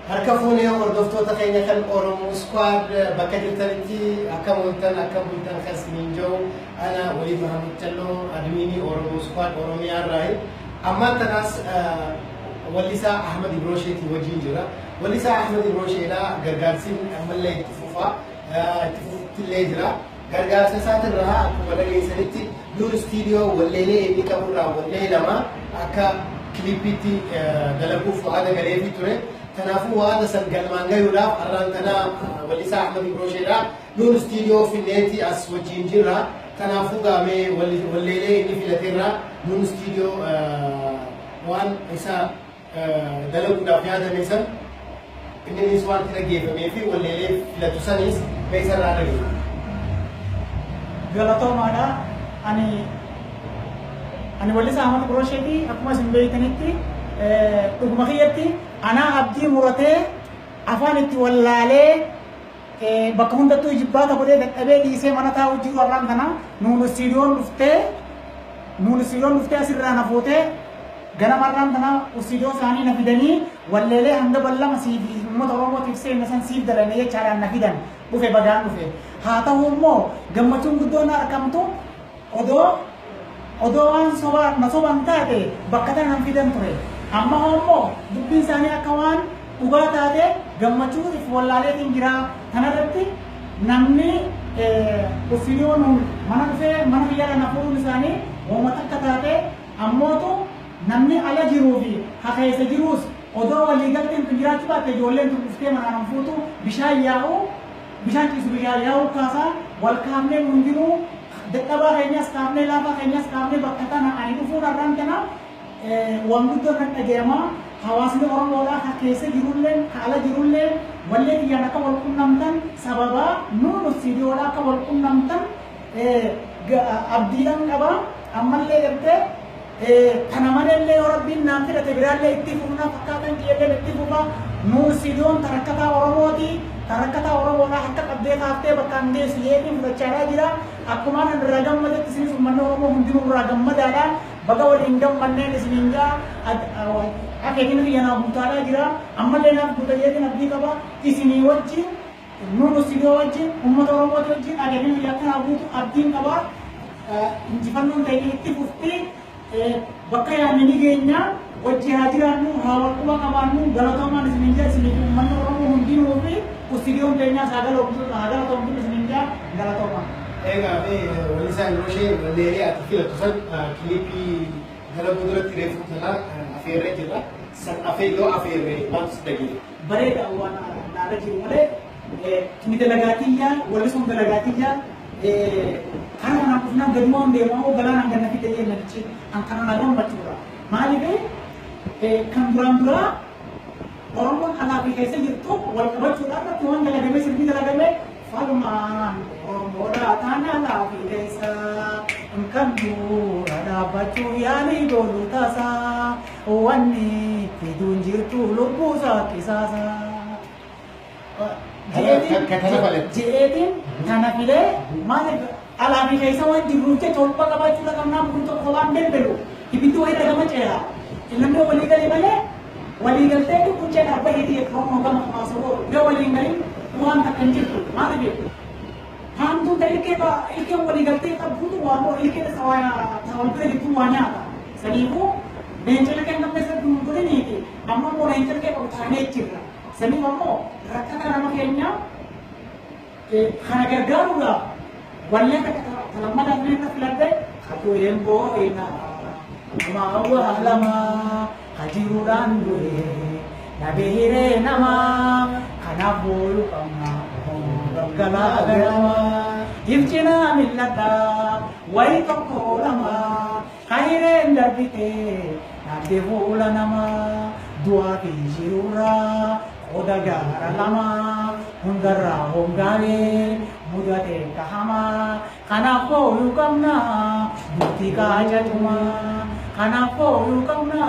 هركفوني وردفتو تخيني خل أورمو سكواد بكتير ترتي أكم بلتن خسمين جو أنا وليد محمد تلو أدميني أورمو سكواد أورميا راي أما تناس وليسا أحمد إبروشي توجين جرا وليسا أحمد إبروشي لا غرغارسين أمل لي تفوفا تلي جرا غرغارسين ساتر رها أكو بلغي سنتي نور ستوديو والليلة إني كبرا والليلة ما أكا كليبيتي دلقو فؤاد غريبي توري تنافو هذا سنقل مانجا يولا أرانتنا وليسا أحمد إبروشي لا نور ستوديو في النيتي أسوجين جرا تنافو قامي والليلة إني في لتيرا نور ستوديو وان إسا دلقو دافيادا نيسا إني نسوان كده جيفة ميفي والليلة في لتوسانيس بيسا رادة غلطو مانا أنا وليسا أحمد إبروشي دي أكما سنبيتنيتي تقمخيتي أنا أبدي مرتي أفانتي والله بكون دتو إجبارات بدي دكتور ديسة منا تاو جيو أرام ثنا نون سيرون لفته أسيرنا فوته غنا مرام ثنا وسيرون ثاني نفيدني والله هند بالله مسيبي مو ترومو تفسير مثلا سيب دلنا يجارا نفيدن بوفي بدان بوفي هاتا هو جمعتون قدونا أكمتو أدوان سوار نسوان تاته بكتر نفيدن تري أما هم دبي ساني أكوان ubat ade gammachu if wallale tingira thanaratti namni video nu manase maniyara nafuru nisani womatakkatate ammoto namni ala jirufi hakayse jirus odo waligalten tingira tibate jolen tu uske manam futu bishan kisu bishayahu kasa wal kamne mundiru dekaba khaynas kamne lafa khaynas kamne bakkatana aidu fura rantana wangudo kan agema hawasni orang lola hakese jirullen kala jirullen walle yana ka wal kunnamtan sababa nunu sidiola ka wal kunnamtan abdilan kaba amalle erte kanamanelle rabbin namtira tebiralle ittifuna fakatan kiyelle ittifuba nu sidon tarakata oromoti tarakata oromola hakka qabde kaafte bakande siyeni mudachara jira akuman ragam made tisini sumanno oromo hundiru ragam madala baga wal indam manne nisninga akhirnya yana butara jira amalle na butaye na abdi kaba isini wajji nunu sido wajji ummat oromo wajji akhirnya yakana abu abdi kaba injifanun dai ittifufti bakaya mini genya wajji hadiranu hawal kuba kabanu galatama nisninga sini ummat oromo hundin hobi usidio denya sagal to nisninga galatama ega be walisa roshe leri atikila tusan klipi gala budrat refu tala afere jira san afelo afere once dagi bare da wana nada jiru male kimi delagatiya walisum delagatiya kana na kufna gadmo de mo gala na ganna fite ye nalchi an kana na gam batura mali be kan durandura oromon ala bi kaise jirtu wal batura na tuwan delagame sirbi delagame falman ormoda tana la bi kaisa Kambu ada bacu yani dolu tasa wani tidunjir tu lupu sa kisasa jeetin kana pile mane alami kaisa wan diruje tolpa ka bacu la kamna bunto kolan den belu ibitu ay daga macera ilando wali galte tu kunce apa hidi ko mo kama masoro be wali ngai wan takanjitu mane be हम तो तरीके का इनके वो निकलते तब भूत हुआ वो इनके सवाया सवाल पे लिखू वाने आता सनी को नेचर के अंदर में से दूर नहीं थी हम वो नेचर के उठाने चिरा सनी वो रखा था नाम के अन्य खाना के गारूगा वल्ले का लम्बा दाने का फ्लैट है खातो एम्बो एना मावा हलमा hajirudan dure nabihire nama kana bolu kama gala agama jimchina millata wai tokkolama kaire ndabite nade bola nama dua bijirura odagara lama hundara hongare mudate kahama kana bolu kamna dutika jatuma kana bolu kamna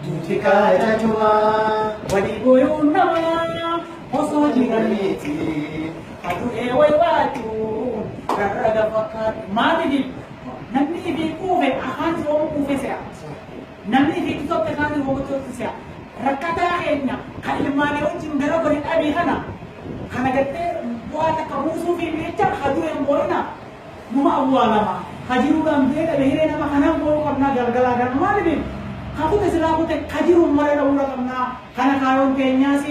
dutika jatuma wadi boyu nama oso jigamiti adu ewai watu raga fakat mani di namni di kuve ahan so kuve se namni di to tekani ho to se rakata keenya kan ilmaanii wajjin gara godhin dhabii kana gartee bu'aa takka buusuu fi jecha hadureen boo'ina numa awwaalama hajiruudhaan bee dhabe hiree nama kanaan boo'uu qabnaa galgalaa galma maaliif kakute silaa kute kajiruun malee dhawuudha qabnaa kana kaayoon keenyaas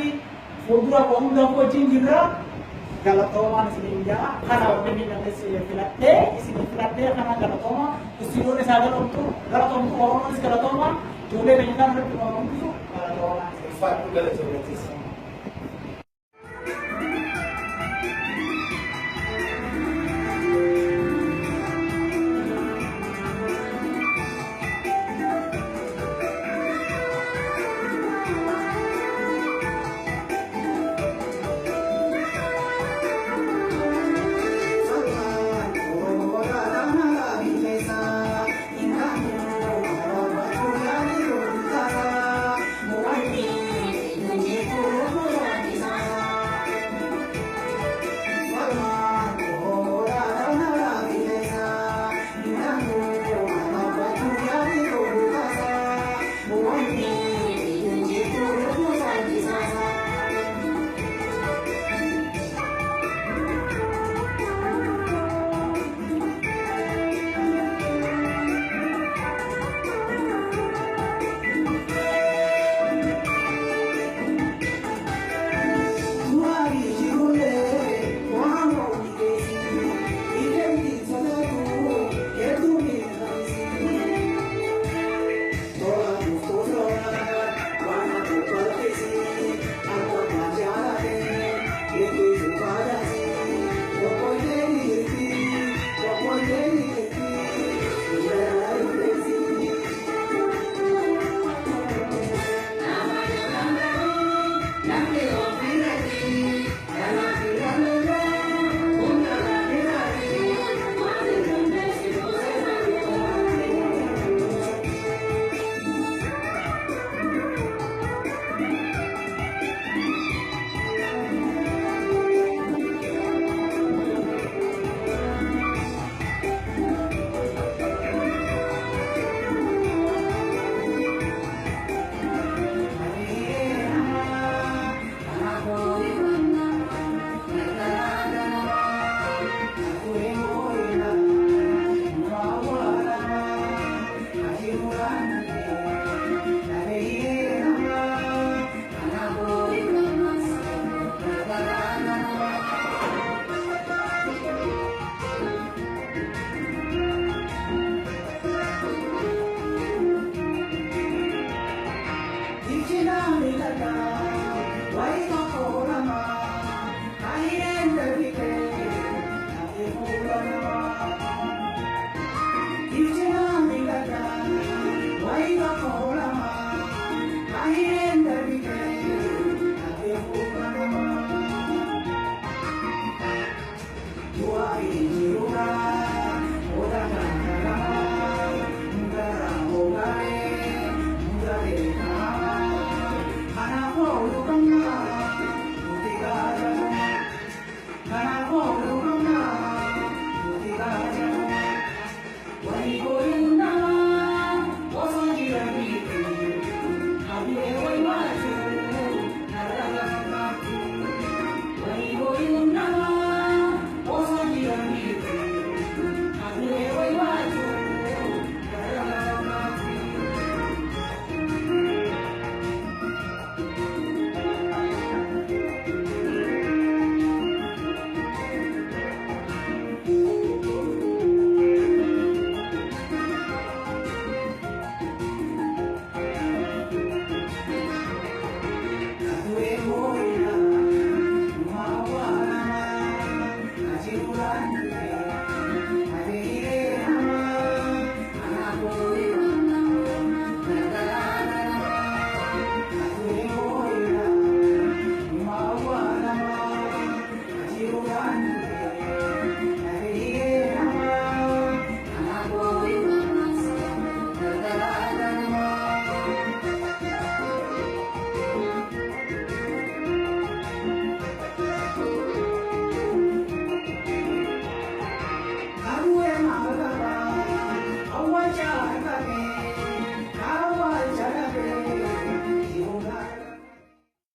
fuuldura koo hunda wajjin jirra galatoomaan isiniin jaa kana wajjin isin filadhee kana galatooma istiidoon isaa galatoomtu oromoonis galatooma ijoollee beenyadaan irratti oromootu galatoomaa Faatu galatoomatis.